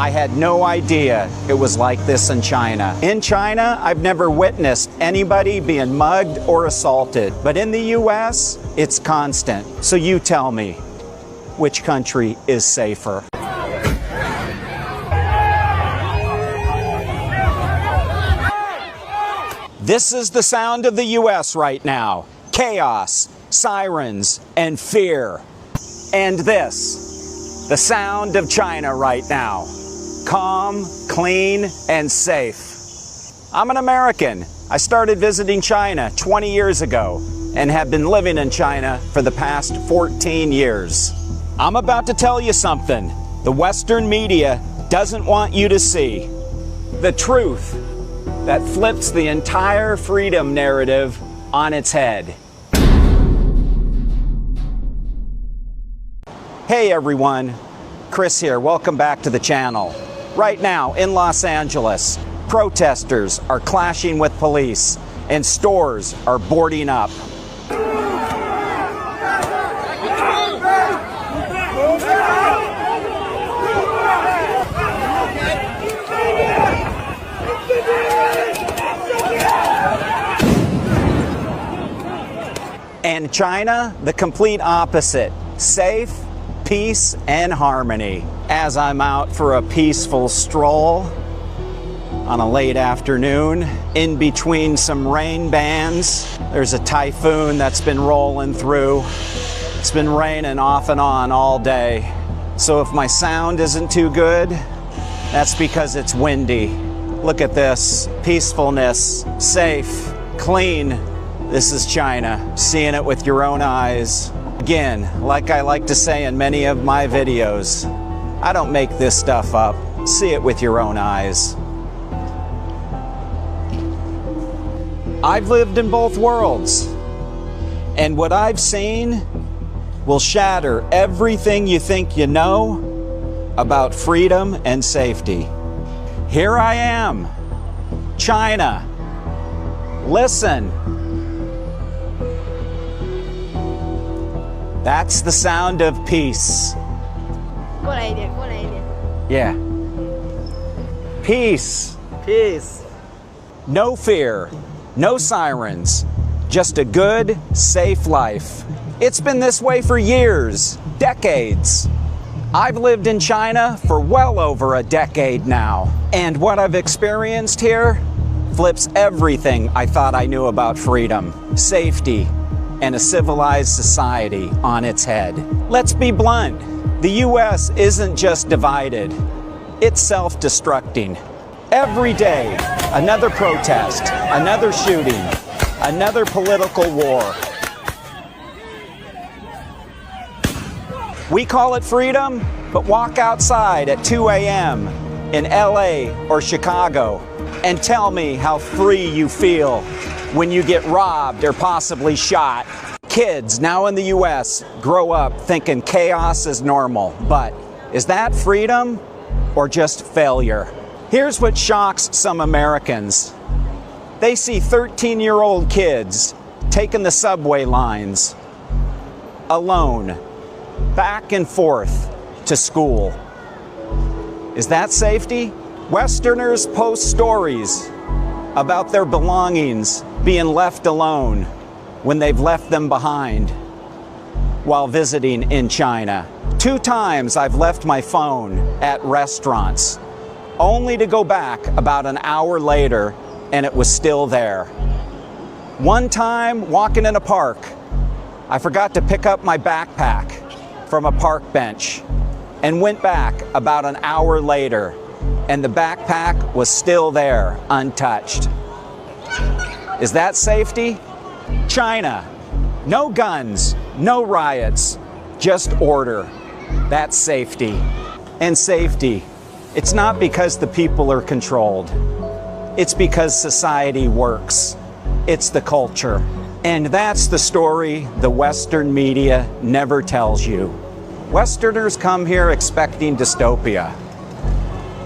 I had no idea it was like this in China. In China, I've never witnessed anybody being mugged or assaulted. But in the US, it's constant. So you tell me, which country is safer? This is the sound of the US right now. Chaos, sirens, and fear. And this, the sound of China right now. Calm, clean, and safe. I'm an American. I started visiting China 20 years ago and have been living in China for the past 14 years. I'm about to tell you something the Western media doesn't want you to see. The truth that flips the entire freedom narrative on its head. Hey everyone, Chris here. Welcome back to the channel. Right now in Los Angeles, protesters are clashing with police and stores are boarding up. And China, the complete opposite. Safe, peace, and harmony. As I'm out for a peaceful stroll on a late afternoon, in between some rain bands, there's a typhoon that's been rolling through. It's been raining off and on all day. So if my sound isn't too good, that's because it's windy. Look at this, peacefulness, safe, clean. This is China, seeing it with your own eyes. Again, like I like to say in many of my videos, I don't make this stuff up. See it with your own eyes. I've lived in both worlds, and what I've seen will shatter everything you think you know about freedom and safety. Here I am, China. Listen. That's the sound of peace. Yeah. Peace. Peace. No fear, no sirens, just a good, safe life. It's been this way for years, decades. I've lived in China for well over a decade now, and what I've experienced here flips everything I thought I knew about freedom, safety, and a civilized society on its head. Let's be blunt. The US isn't just divided, it's self-destructing. Every day, another protest, another shooting, another political war. We call it freedom, but walk outside at 2 a.m. in LA or Chicago and tell me how free you feel when you get robbed or possibly shot. Kids now in the US grow up thinking chaos is normal, but is that freedom or just failure? Here's what shocks some Americans. They see 13-year-old kids taking the subway lines alone, back and forth to school. Is that safety? Westerners post stories about their belongings being left alone when they've left them behind while visiting in China. 2 times I've left my phone at restaurants, only to go back about an hour later and it was still there. One time walking in a park, I forgot to pick up my backpack from a park bench and went back about an hour later and the backpack was still there, untouched. Is that safety? China, no guns, no riots, just order. That's safety. And safety, it's not because the people are controlled. It's because society works. It's the culture. And that's the story the Western media never tells you. Westerners come here expecting dystopia.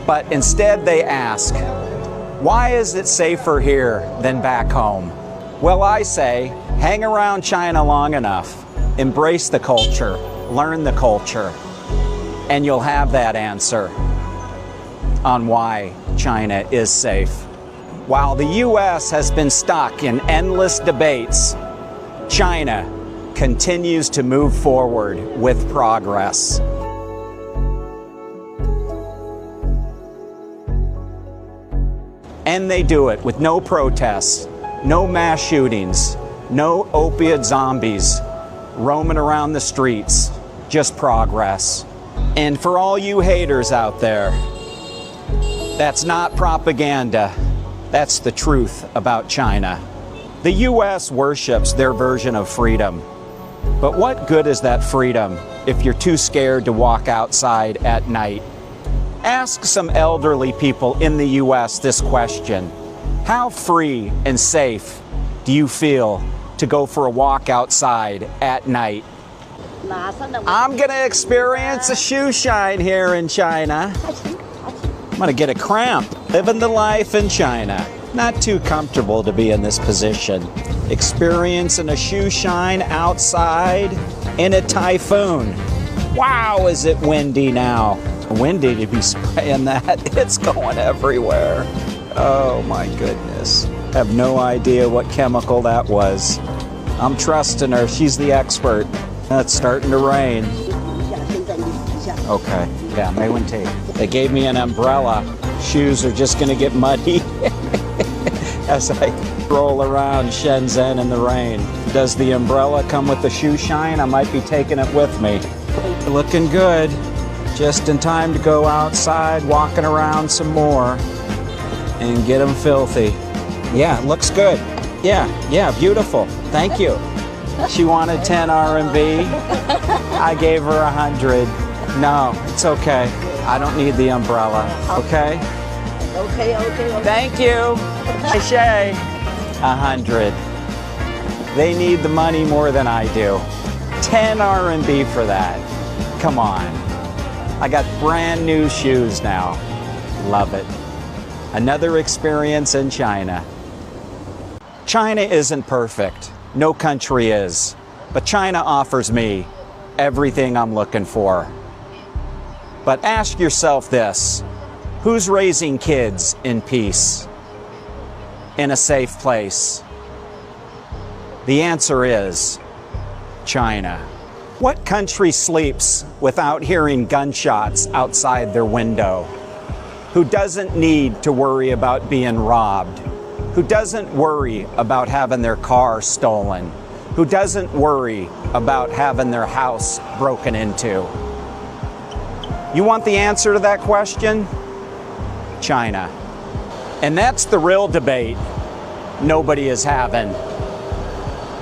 But instead they ask, why is it safer here than back home? Well, I say, hang around China long enough, embrace the culture, learn the culture, and you'll have that answer. on why China is safe. While the U.S. has been stuck in endless debates, China continues to move forward with progress. And they do it with no protests, no mass shootings, no opiate zombies roaming around the streets, just progress. And for all you haters out there, that's not propaganda. That's the truth about China. The U.S. worships their version of freedom. But what good is that freedom if you're too scared to walk outside at night? Ask some elderly people in the U.S. this question. How free and safe do you feel to go for a walk outside at night? I'm gonna experience a shoe shine here in China. I'm gonna get a cramp. Living the life in China. Not too comfortable to be in this position. Experiencing a shoe shine outside in a typhoon. Wow, is it windy now. Windy to be spraying that. It's going everywhere. Oh my goodness. Have no idea what chemical that was. I'm trusting her. She's the expert. It's starting to rain. Okay. Yeah, may wind take. They gave me an umbrella. Shoes are just going to get muddy as I roll around Shenzhen in the rain. Does the umbrella come with the shoe shine? I might be taking it with me. Looking good. Just in time to go outside, walking around some more and get them filthy. Yeah, looks good. Yeah, beautiful. Thank you. She wanted 10 RMB. I gave her 100. No, it's okay. I don't need the umbrella. Okay? Okay. Thank you. Shay. 100. They need the money more than I do. 10 RMB for that. Come on. I got brand new shoes now. Love it. Another experience in China. China isn't perfect. No country is. But China offers me everything I'm looking for. But ask yourself this. Who's raising kids in peace? In a safe place? The answer is China. What country sleeps without hearing gunshots outside their window? Who doesn't need to worry about being robbed? Who doesn't worry about having their car stolen? Who doesn't worry about having their house broken into? You want the answer to that question? China. And that's the real debate nobody is having.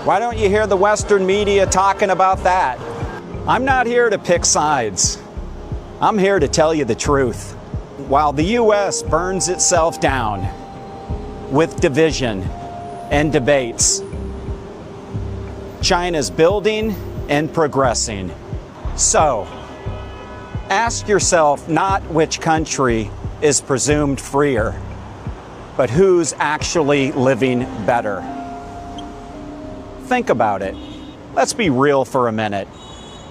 Why don't you hear the Western media talking about that? I'm not here to pick sides. I'm here to tell you the truth. While the U.S. burns itself down with division and debates, China's building and progressing. So, ask yourself not which country is presumed freer, but who's actually living better. Think about it. Let's be real for a minute.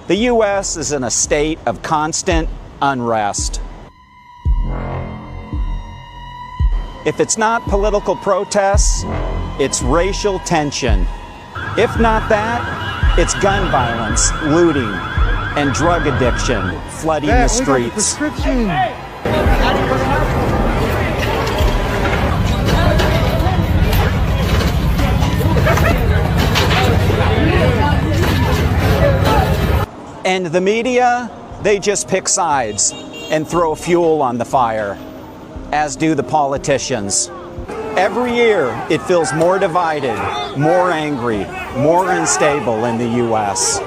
The U.S. is in a state of constant unrest. If it's not political protests, it's racial tension. If not that, it's gun violence, looting, and drug addiction flooding the streets. And the media, they just pick sides and throw fuel on the fire, as do the politicians. Every year, it feels more divided, more angry, more unstable in the U.S.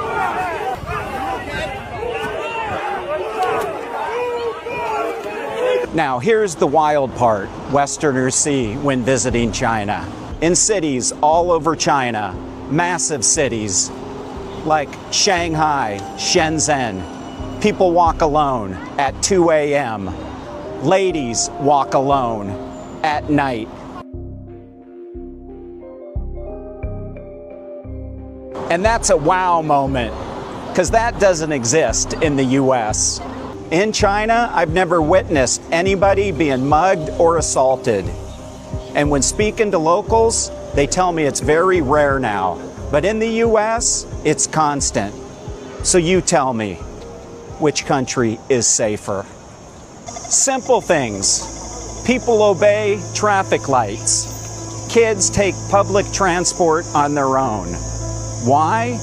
Now, here's the wild part Westerners see when visiting China. In cities all over China, massive cities like Shanghai, Shenzhen, people walk alone at 2 a.m. Ladies walk alone at night. And that's a wow moment, because that doesn't exist in the U.S. In China, I've never witnessed anybody being mugged or assaulted. And when speaking to locals, they tell me it's very rare now. But in the US, it's constant. So you tell me, which country is safer? Simple things. People obey traffic lights. Kids take public transport on their own. Why?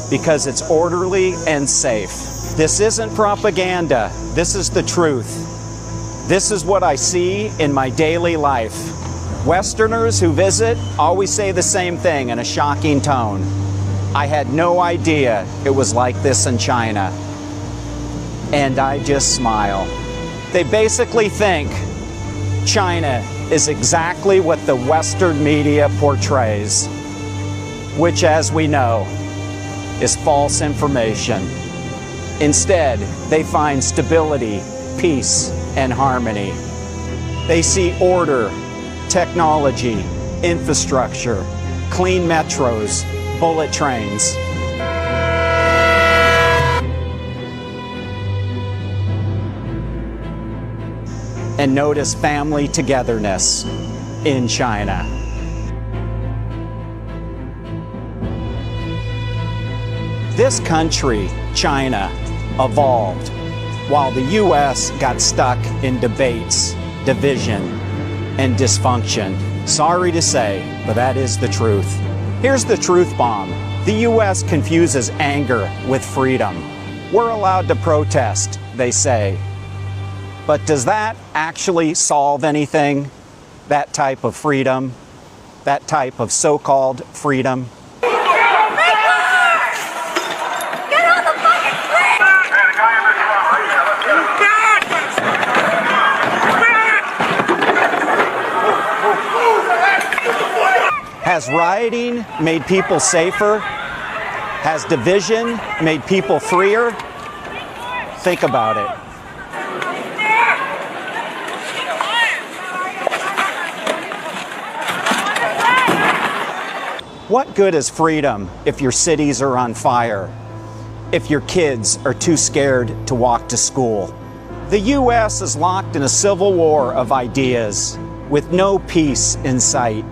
Because it's orderly and safe. This isn't propaganda. This is the truth. This is what I see in my daily life. Westerners who visit always say the same thing in a shocking tone. I had no idea it was like this in China. And I just smile. They basically think China is exactly what the Western media portrays, which, as we know, is false information. Instead, they find stability, peace, and harmony. They see order, technology, infrastructure, clean metros, bullet trains. And notice family togetherness in China. This country, China, evolved while the US got stuck in debates, division, and dysfunction. Sorry to say, but that is the truth. Here's the truth bomb. The US confuses anger with freedom. We're allowed to protest, they say. But does that actually solve anything? That type of freedom? That type of so-called freedom? Has rioting made people safer? Has division made people freer? Think about it. What good is freedom if your cities are on fire? If your kids are too scared to walk to school? The US is locked in a civil war of ideas with no peace in sight.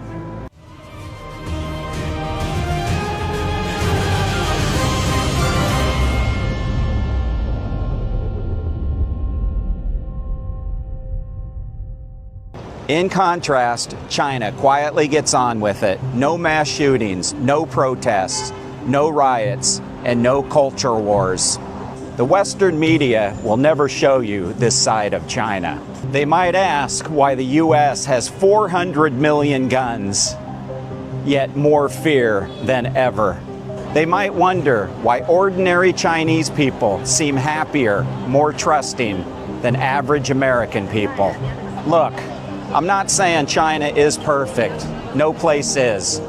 In contrast, China quietly gets on with it. No mass shootings, no protests, no riots, and no culture wars. The Western media will never show you this side of China. They might ask why the US has 400 million guns, yet more fear than ever. They might wonder why ordinary Chinese people seem happier, more trusting than average American people. Look, I'm not saying China is perfect. No place is.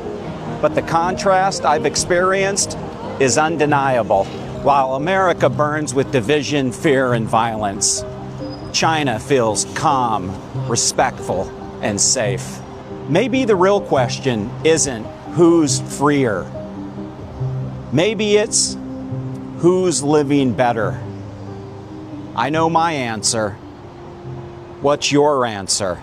But the contrast I've experienced is undeniable. While America burns with division, fear, and violence, China feels calm, respectful, and safe. Maybe the real question isn't who's freer. Maybe it's who's living better. I know my answer. What's your answer?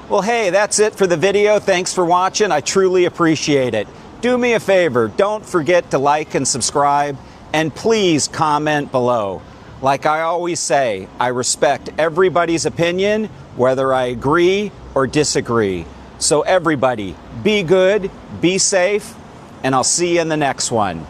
Well, hey, that's it for the video. Thanks for watching. I truly appreciate it. Do me a favor, don't forget to like and subscribe, and please comment below. Like I always say, I respect everybody's opinion, whether I agree or disagree. So everybody, be good, be safe, and I'll see you in the next one.